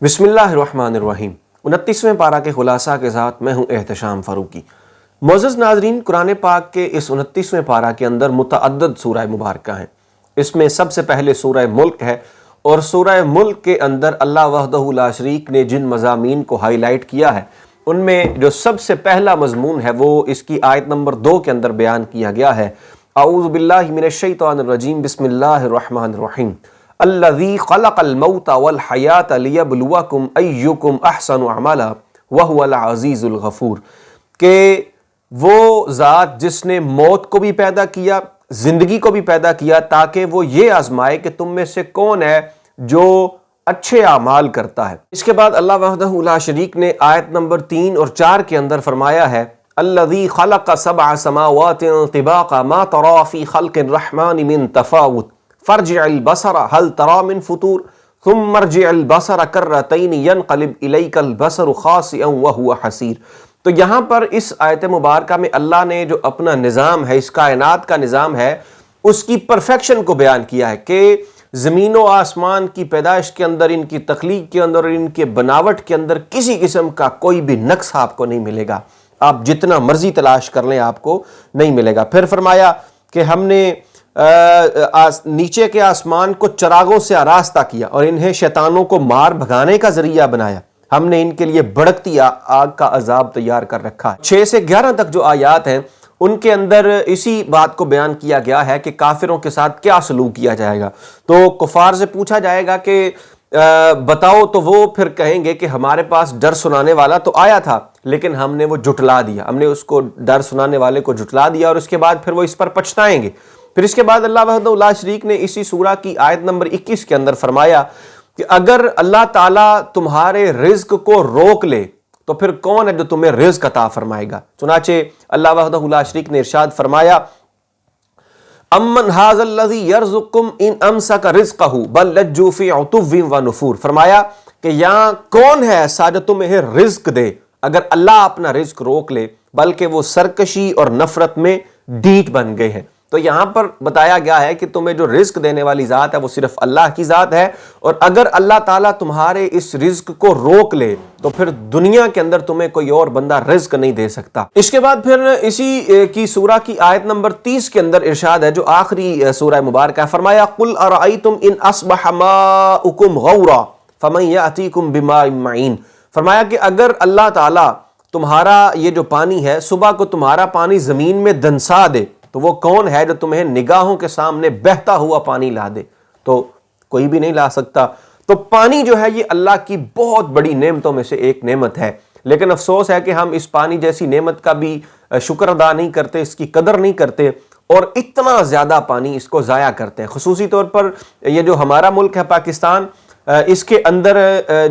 بسم اللہ الرحمن الرحیم 29ویں پارہ کے خلاصہ کے ساتھ میں ہوں احتشام فاروقی۔ معزز ناظرین، قرآن پاک کے اس 29ویں پارہ کے اندر متعدد سورہ مبارکہ ہیں۔ اس میں سب سے پہلے سورہ ملک ہے، اور سورہ ملک کے اندر اللہ وحدہ لا شریک نے جن مضامین کو ہائی لائٹ کیا ہے ان میں جو سب سے پہلا مضمون ہے وہ اس کی آیت نمبر 2 کے اندر بیان کیا گیا ہے۔ اعوذ باللہ من الشیطان الرجیم، بسم اللہ الرحمن الرحیم۔ الذی خلق الموت والحیات لیبلوکم ایکم احسن عملا وہو العزیز الغفور، کہ وہ ذات جس نے موت کو بھی پیدا کیا، زندگی کو بھی پیدا کیا، تاکہ وہ یہ آزمائے کہ تم میں سے کون ہے جو اچھے اعمال کرتا ہے۔ اس کے بعد اللہ وحدہ لا شریک نے آیت نمبر 3 اور 4 کے اندر فرمایا ہے الذی خلق سبع سماوات طباقا ما تری فی خلق الرحمن من تفاوت فارجع البصر هل ترى من فطور ثم ارجع البصر کرتین ینقلب الیک البصر خاسئا وهو حسیر۔ تو یہاں پر اس آیت مبارکہ میں اللہ نے جو اپنا نظام ہے، اس کائنات کا نظام ہے، اس کی پرفیکشن کو بیان کیا ہے کہ زمین و آسمان کی پیدائش کے اندر، ان کی تخلیق کے اندر اور ان کے بناوٹ کے اندر کسی قسم کا کوئی بھی نقص آپ کو نہیں ملے گا۔ آپ جتنا مرضی تلاش کر لیں آپ کو نہیں ملے گا۔ پھر فرمایا کہ ہم نے نیچے کے آسمان کو چراغوں سے آراستہ کیا اور انہیں شیطانوں کو مار بھگانے کا ذریعہ بنایا۔ ہم نے ان کے لیے بھڑکتی آگ کا عذاب تیار کر رکھا ہے۔ 6 سے 11 تک جو آیات ہیں ان کے اندر اسی بات کو بیان کیا گیا ہے کہ کافروں کے ساتھ کیا سلوک کیا جائے گا۔ تو کفار سے پوچھا جائے گا کہ بتاؤ، تو وہ پھر کہیں گے کہ ہمارے پاس ڈر سنانے والا تو آیا تھا لیکن ہم نے وہ جھٹلا دیا، ہم نے اس کو ڈر سنانے والے کو جھٹلا دیا، اور اس کے بعد پھر وہ اس پر پچھتائیں گے۔ پھر اس کے بعد اللہ وحدہ لا شریک نے اسی سورہ کی آیت نمبر 21 کے اندر فرمایا کہ اگر اللہ تعالیٰ تمہارے رزق کو روک لے تو پھر کون ہے جو تمہیں رزق عطا فرمائے گا۔ چنانچہ اللہ وحدہ لا شریک نے ارشاد فرمایا امن ھذا الذی یرزقکم ان امسک رزقہ بل لجوا فی عتو و نفور۔ فرمایا کہ یہاں کون ہے ایسا جو تمہیں رزق دے اگر اللہ اپنا رزق روک لے، بلکہ وہ سرکشی اور نفرت میں ڈیٹ بن گئے ہیں۔ تو یہاں پر بتایا گیا ہے کہ تمہیں جو رزق دینے والی ذات ہے وہ صرف اللہ کی ذات ہے، اور اگر اللہ تعالیٰ تمہارے اس رزق کو روک لے تو پھر دنیا کے اندر تمہیں کوئی اور بندہ رزق نہیں دے سکتا۔ اس کے بعد پھر اسی کی سورہ کی آیت نمبر 30 کے اندر ارشاد ہے جو آخری سورہ مبارکہ ہے، فرمایا قل ارأیتم ان اصبح ماؤکم غورا فمن یأتیکم بماء معین۔ فرمایا کہ اگر اللہ تعالیٰ تمہارا یہ جو پانی ہے، صبح کو تمہارا پانی زمین میں دنسا دے تو وہ کون ہے جو تمہیں نگاہوں کے سامنے بہتا ہوا پانی لا دے؟ تو کوئی بھی نہیں لا سکتا۔ تو پانی جو ہے یہ اللہ کی بہت بڑی نعمتوں میں سے ایک نعمت ہے، لیکن افسوس ہے کہ ہم اس پانی جیسی نعمت کا بھی شکر ادا نہیں کرتے، اس کی قدر نہیں کرتے، اور اتنا زیادہ پانی اس کو ضائع کرتے ہیں۔ خصوصی طور پر یہ جو ہمارا ملک ہے پاکستان، اس کے اندر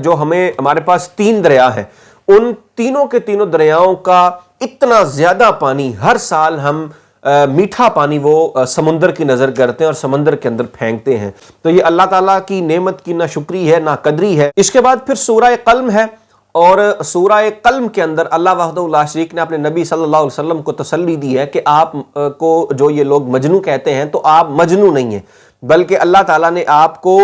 جو ہمارے پاس 3 دریا ہیں، ان تینوں کے تینوں دریاؤں کا اتنا زیادہ پانی ہر سال ہم میٹھا پانی وہ سمندر کی نظر کرتے ہیں اور سمندر کے اندر پھینکتے ہیں۔ تو یہ اللہ تعالیٰ کی نعمت کی نہ شکری ہے نہ قدری ہے۔ اس کے بعد پھر سورہ قلم ہے، اور سورہ قلم کے اندر اللہ وحدہ لا شریک نے اپنے نبی صلی اللہ علیہ وسلم کو تسلی دی ہے کہ آپ کو جو یہ لوگ مجنو کہتے ہیں تو آپ مجنو نہیں ہیں، بلکہ اللہ تعالیٰ نے آپ کو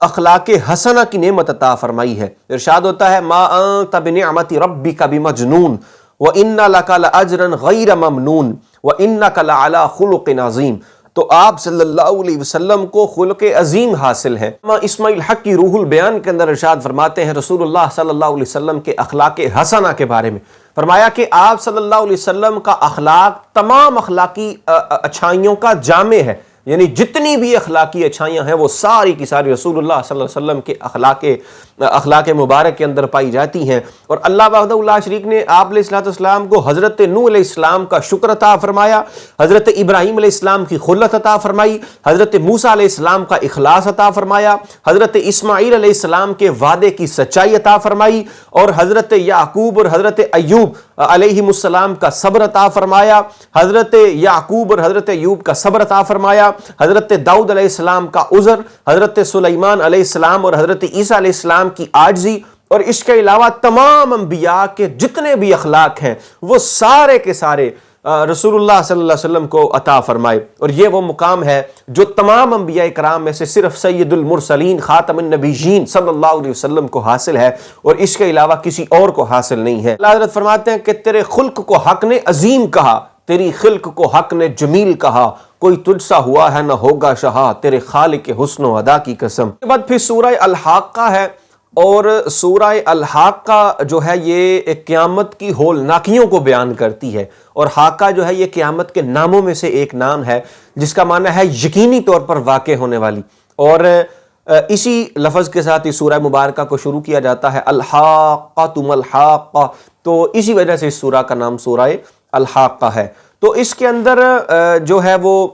اخلاق حسنہ کی نعمت عطا فرمائی ہے۔ ارشاد ہوتا ہے ما انت بنعمت ربک بمجنون وَإِنَّ لَكَ لَأَجْرًا غَيْرَ مَمْنُونٍ وَإِنَّكَ لَعَلَىٰ خُلُقٍ عَظِيمٍ۔ تو آپ صلی اللہ علیہ وسلم کو خلق عظیم حاصل ہے۔ اسماعیل حق کی روح البیان کے اندر ارشاد فرماتے ہیں رسول اللہ صلی اللہ علیہ وسلم کے اخلاق حسنہ کے بارے میں، فرمایا کہ آپ صلی اللہ علیہ وسلم کا اخلاق تمام اخلاقی اچھائیوں کا جامع ہے، یعنی جتنی بھی اخلاقی اچھائیاں ہیں وہ ساری کی ساری رسول اللہ صلی اللہ علیہ وسلم کے اخلاق مبارک کے اندر پائی جاتی ہیں۔ اور اللہ وحدہ لا شریک نے آپ علیہ السلام کو حضرت نوح علیہ السلام کا شکر عطا فرمایا، حضرت ابراہیم علیہ السلام کی خلت عطا فرمائی، حضرت موسیٰ علیہ السلام کا اخلاص عطا فرمایا، حضرت اسماعیل علیہ السلام کے وعدے کی سچائی عطا فرمائی، اور حضرت یعقوب اور حضرت ایوب علیہ السلام کا صبر عطا فرمایا، حضرت یعقوب اور حضرت ایوب کا صبر عطا فرمایا، حضرت داؤد علیہ السلام کا عذر، حضرت سلیمان علیہ السلام اور حضرت عیسیٰ علیہ السلام کی عاجزی، اور اس کے علاوہ تمام انبیاء کے جتنے بھی اخلاق ہیں وہ سارے کے سارے رسول اللہ صلی اللہ علیہ وسلم کو عطا فرمائے، اور یہ وہ مقام ہے جو تمام انبیاء کرام میں سے صرف سید المرسلین خاتم النبیین صلی اللہ علیہ وسلم کو حاصل ہے، اور اس کے علاوہ کسی اور کو حاصل نہیں ہے۔ اللہ حضرت فرماتے ہیں کہ تیرے خلق کو حق نے عظیم کہا، تیری خلق کو حق نے جمیل کہا، کوئی تجھ سا ہوا ہے نہ ہوگا شہا، تیرے خالق حسن و ادا کی قسم۔ اس کے بعد پھر سورہ الحاقہ ہے، اور سورہ الحاقہ جو ہے یہ ایک قیامت کی ہولناکیوں کو بیان کرتی ہے، اور حاقہ جو ہے یہ قیامت کے ناموں میں سے ایک نام ہے جس کا معنی ہے یقینی طور پر واقع ہونے والی، اور اسی لفظ کے ساتھ اس سورہ مبارکہ کو شروع کیا جاتا ہے الحاقۃ ما الحاقہ، تو اسی وجہ سے اس سورہ کا نام سورہ الحاقہ ہے۔ تو اس کے اندر جو ہے وہ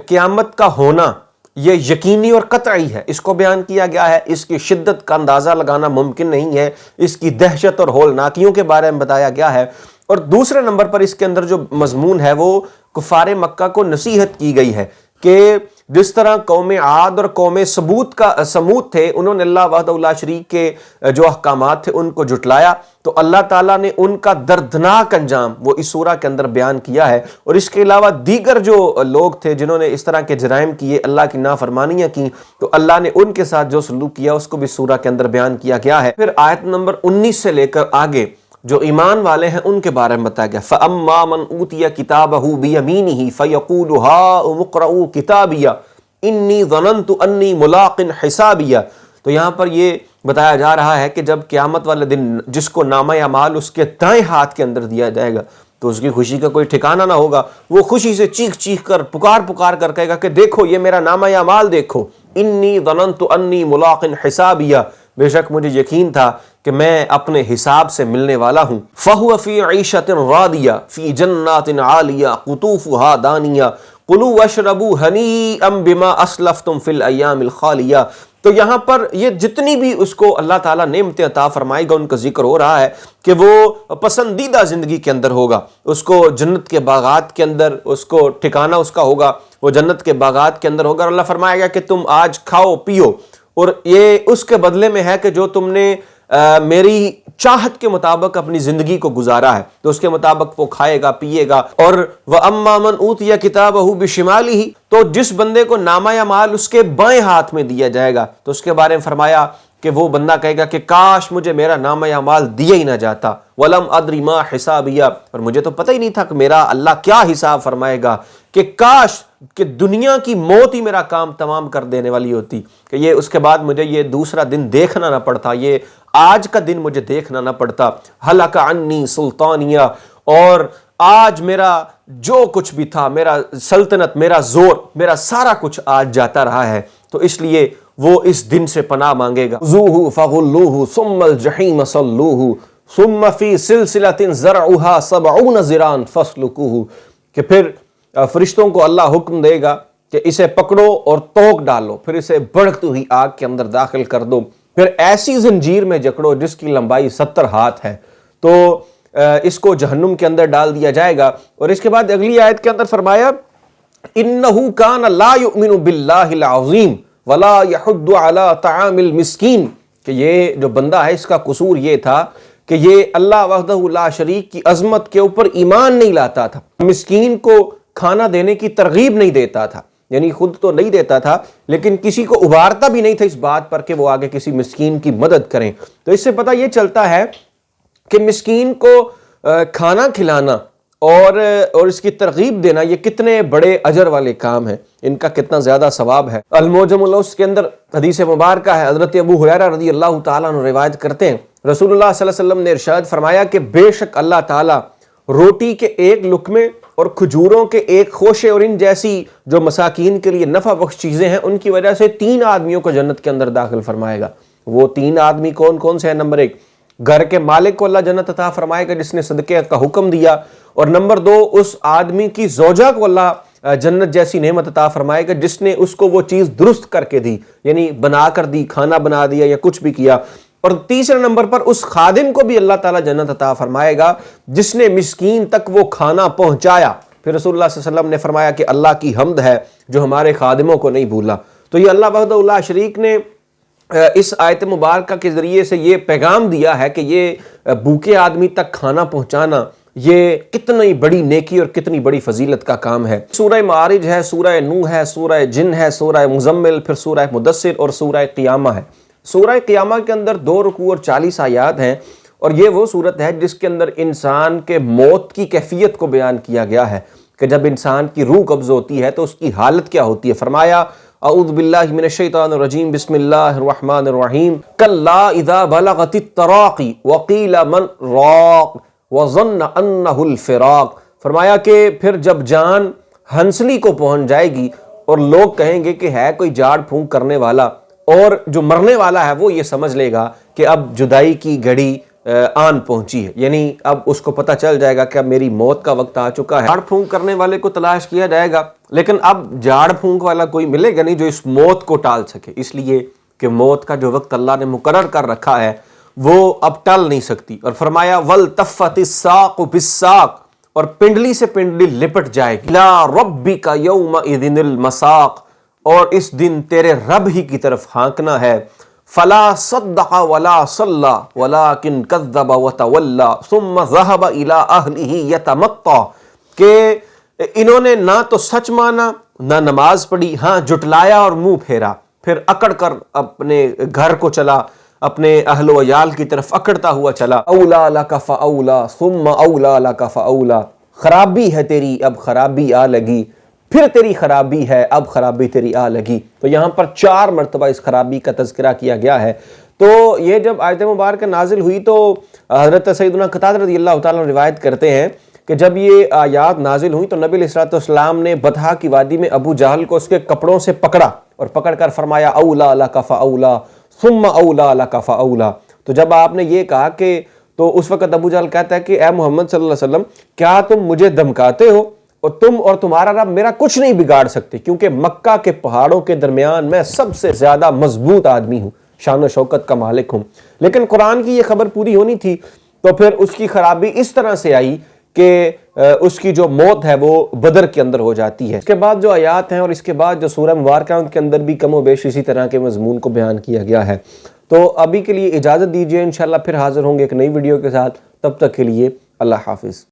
قیامت کا ہونا یہ یقینی اور قطعی ہے، اس کو بیان کیا گیا ہے، اس کی شدت کا اندازہ لگانا ممکن نہیں ہے، اس کی دہشت اور ہولناکیوں کے بارے میں بتایا گیا ہے، اور دوسرے نمبر پر اس کے اندر جو مضمون ہے وہ کفار مکہ کو نصیحت کی گئی ہے کہ جس طرح قوم عاد اور قوم سمود تھے، انہوں نے اللہ وحدہ لا شریک کے جو احکامات تھے ان کو جھٹلایا، تو اللہ تعالیٰ نے ان کا دردناک انجام وہ اس سورہ کے اندر بیان کیا ہے، اور اس کے علاوہ دیگر جو لوگ تھے جنہوں نے اس طرح کے جرائم کیے، اللہ کی نافرمانیاں کی، تو اللہ نے ان کے ساتھ جو سلوک کیا اس کو بھی سورہ کے اندر بیان کیا گیا ہے۔ پھر آیت نمبر 19 سے لے کر آگے جو ایمان والے ہیں ان کے بارے میں بتایا گیا، فَأَمَّا مَنْ أُوتِيَ كِتَابَهُ بِيَمِينِهِ فَيَقُولُ هَاؤُمُ اقْرَءُوا كِتَابِيَهْ إِنِّي ظَنَنْتُ أَنِّي مُلَاقٍ حِسَابِيَهْ۔ تو یہاں پر یہ بتایا جا رہا ہے کہ جب قیامت والے دن جس کو نامہ اعمال اس کے دائیں ہاتھ کے اندر دیا جائے گا تو اس کی خوشی کا کوئی ٹھکانہ نہ ہوگا، وہ خوشی سے چیخ چیخ کر پکار کر کہے گا کہ دیکھو یہ میرا نامہ اعمال دیکھو، إِنِّي ظَنَنْتُ أَنِّي مُلَاقٍ حِسَابِيَهْ، بے شک مجھے یقین تھا کہ میں اپنے حساب سے ملنے والا ہوں۔ فَهُوَ فِي عِيشَةٍ رَاضِيَةٍ فِي جَنَّاتٍ عَالِيَةٍ قُطُوفُهَا دَانِيَةٌ کُلُوا وَاشْرَبُوا ہَنِیئًا بِمَا أَسْلَفْتُمْ فِي الْأَيَّامِ الْخَالِيَةِ۔ تو یہاں پر یہ جتنی بھی اس کو اللہ تعالیٰ نعمتیں عطا فرمائے گا ان کا ذکر ہو رہا ہے کہ وہ پسندیدہ زندگی کے اندر ہوگا، اس کو جنت کے باغات کے اندر اس کو ٹھکانہ اس کا ہوگا، وہ جنت کے باغات کے اندر ہوگا، اور اللہ فرمائے گا کہ تم آج کھاؤ پیو، اور یہ اس کے بدلے میں ہے کہ جو تم نے میری چاہت کے مطابق اپنی زندگی کو گزارا ہے تو اس کے مطابق وہ کھائے گا پیے گا۔ اور وَأَمَّا مَنْ أُوتِيَ كِتَابَهُ بِشِمَالِهِ، تو جس بندے کو نامہ اعمال اس کے بائیں ہاتھ میں دیا جائے گا تو اس کے بارے میں فرمایا کہ وہ بندہ کہے گا کہ کاش مجھے میرا نامہ اعمال دیا ہی نہ جاتا، وَلَمْ أَدْرِ مَا حِسَابِيَهْ، اور مجھے تو پتہ ہی نہیں تھا کہ میرا اللہ کیا حساب فرمائے گا، کہ کاش کہ دنیا کی موت ہی میرا کام تمام کر دینے والی ہوتی، کہ یہ اس کے بعد مجھے یہ دوسرا دن دیکھنا نہ پڑتا، یہ آج کا دن مجھے دیکھنا نہ پڑتا، ہلک عنی سلطانیہ، اور آج میرا جو کچھ بھی تھا، میرا سلطنت، میرا زور، میرا سارا کچھ آج جاتا رہا ہے، تو اس لیے وہ اس دن سے پناہ مانگے گا۔ خذوہ فغلوہ ثم الجحیم صلوہ ثم فی سلسلۃ ذرعها 70 ذراعا فاسلکوہ، کہ پھر فرشتوں کو اللہ حکم دے گا کہ اسے پکڑو اور توک ڈالو، پھر اسے بھڑکتی ہوئی آگ کے اندر داخل کر دو، پھر ایسی زنجیر میں جکڑو جس کی لمبائی 70 ہاتھ ہے، تو اس کو جہنم کے اندر ڈال دیا جائے گا۔ اور اس کے بعد اگلی آیت کے اندر فرمایا انہ کان لا یؤمن باللہ العظیم ولا یحض علی طعام المسکین، کہ یہ جو بندہ ہے اس کا قصور یہ تھا کہ یہ اللہ وحدہ لا شریک کی عظمت کے اوپر ایمان نہیں لاتا تھا، مسکین کو کھانا دینے کی ترغیب نہیں دیتا تھا، یعنی خود تو نہیں دیتا تھا لیکن کسی کو ابھارتا بھی نہیں تھا اس بات پر کہ وہ آگے کسی مسکین کی مدد کریں۔ تو اس سے پتہ یہ چلتا ہے کہ مسکین کو کھانا کھلانا اور اس کی ترغیب دینا یہ کتنے بڑے اجر والے کام ہیں، ان کا کتنا زیادہ ثواب ہے۔ المعجم الاوسط کے اندر حدیث مبارکہ ہے، حضرت ابو ہریرہ رضی اللہ تعالیٰ عنہ روایت کرتے ہیں، رسول اللہ صلی اللہ علیہ وسلم نے ارشاد فرمایا کہ بے شک اللہ تعالیٰ روٹی کے ایک لقمے اور کھجوروں کے ایک خوشے اور ان جیسی جو مساکین کے لیے نفع بخش چیزیں ہیں ان کی وجہ سے 3 آدمیوں کو جنت کے اندر داخل فرمائے گا۔ وہ 3 آدمی کون کون سے ہیں؟ نمبر 1 گھر کے مالک کو اللہ جنت عطا فرمائے گا جس نے صدقے کا حکم دیا، اور نمبر 2 اس آدمی کی زوجہ کو اللہ جنت جیسی نعمت عطا فرمائے گا جس نے اس کو وہ چیز درست کر کے دی، یعنی بنا کر دی، کھانا بنا دیا یا کچھ بھی کیا، اور تیسرے نمبر پر اس خادم کو بھی اللہ تعالیٰ جنت عطا فرمائے گا جس نے مسکین تک وہ کھانا پہنچایا۔ پھر رسول اللہ صلی اللہ علیہ وسلم نے فرمایا کہ اللہ کی حمد ہے جو ہمارے خادموں کو نہیں بھولا۔ تو یہ اللہ وحدہ لا شریک نے اس آیت مبارکہ کے ذریعے سے یہ پیغام دیا ہے کہ یہ بھوکے آدمی تک کھانا پہنچانا یہ کتنی بڑی نیکی اور کتنی بڑی فضیلت کا کام ہے۔ سورہ معارج ہے، سورہ نوح ہے، سورہ جن ہے، سورہ مزمل، پھر سورہ مدثر اور سورہ قیامہ ہے۔ سورہ قیامہ کے اندر 2 رکوع اور 40 آیات ہیں، اور یہ وہ صورت ہے جس کے اندر انسان کے موت کی کیفیت کو بیان کیا گیا ہے کہ جب انسان کی روح قبض ہوتی ہے تو اس کی حالت کیا ہوتی ہے۔ فرمایا اعوذ باللہ من الشیطان الرجیم بسم اللہ الرحمن الرحیم کلا اذا بلغت التراقی وقیل من راق وظن انہ الفراق۔ فرمایا کہ پھر جب جان ہنسلی کو پہنچ جائے گی اور لوگ کہیں گے کہ ہے کوئی جھاڑ پھونک کرنے والا، اور جو مرنے والا ہے وہ یہ سمجھ لے گا کہ اب جدائی کی گھڑی آن پہنچی ہے، یعنی اب اس کو پتہ چل جائے گا کہ اب میری موت کا وقت آ چکا ہے۔ جھاڑ پھونک کرنے والے کو تلاش کیا جائے گا، لیکن اب جھاڑ پھونک والا کوئی ملے گا نہیں جو اس موت کو ٹال سکے، اس لیے کہ موت کا جو وقت اللہ نے مقرر کر رکھا ہے وہ اب ٹل نہیں سکتی۔ اور فرمایا وَالْتَفَّتِ السَّاقُ بِالسَّاقِ، اور پنڈلی سے پنڈلی لپٹ جائے گی۔ لَا رَبِّكَ يَوْمَئِذٍ الْمَسَاقُ، اور اس دن تیرے رب ہی کی طرف ہانکنا ہے۔ فَلَا صَدَّقَ وَلَا صَلَّى وَلَكِنْ كَذَّبَ وَتَوَلَّى ثُمَّ ذَهَبَ إِلَىٰ أَهْلِهِ يَتَمَطَّىٰ، کہ انہوں نے نہ تو سچ مانا نہ نماز پڑھی، ہاں جٹلایا اور منہ پھیرا، پھر اکڑ کر اپنے گھر کو چلا، اپنے اہل و عیال کی طرف اکڑتا ہوا چلا۔ اولا لک فاولا ثم اولا لک فاولا، خرابی ہے تیری اب خرابی آ لگی، پھر تیری خرابی ہے اب خرابی تیری آ لگی۔ تو یہاں پر 4 مرتبہ اس خرابی کا تذکرہ کیا گیا ہے۔ تو یہ جب آیت مبارکہ نازل ہوئی تو حضرت سیدنا قتادہ رضی اللہ تعالیٰ عنہ روایت کرتے ہیں کہ جب یہ آیات نازل ہوئی تو نبی علیہ السلام نے بطحا کی وادی میں ابو جہل کو اس کے کپڑوں سے پکڑا اور پکڑ کر فرمایا اولا لک فاولا ثم اولا لک فاولا۔ تو جب آپ نے یہ کہا کہ تو اس وقت ابو جہل کہتا ہے کہ اے محمد صلی اللہ علیہ وسلم، کیا تم مجھے دھمکاتے ہو اور تم اور تمہارا رب میرا کچھ نہیں بگاڑ سکتے، کیونکہ مکہ کے پہاڑوں کے درمیان میں سب سے زیادہ مضبوط آدمی ہوں، شان و شوکت کا مالک ہوں۔ لیکن قرآن کی یہ خبر پوری ہونی تھی، تو پھر اس کی خرابی اس طرح سے آئی کہ اس کی جو موت ہے وہ بدر کے اندر ہو جاتی ہے۔ اس کے بعد جو آیات ہیں اور اس کے بعد جو سورہ مبارکہ ان کے اندر بھی کم و بیش اسی طرح کے مضمون کو بیان کیا گیا ہے۔ تو ابھی کے لیے اجازت دیجیے، انشاءاللہ پھر حاضر ہوں گے ایک نئی ویڈیو کے ساتھ، تب تک کے لیے اللہ حافظ۔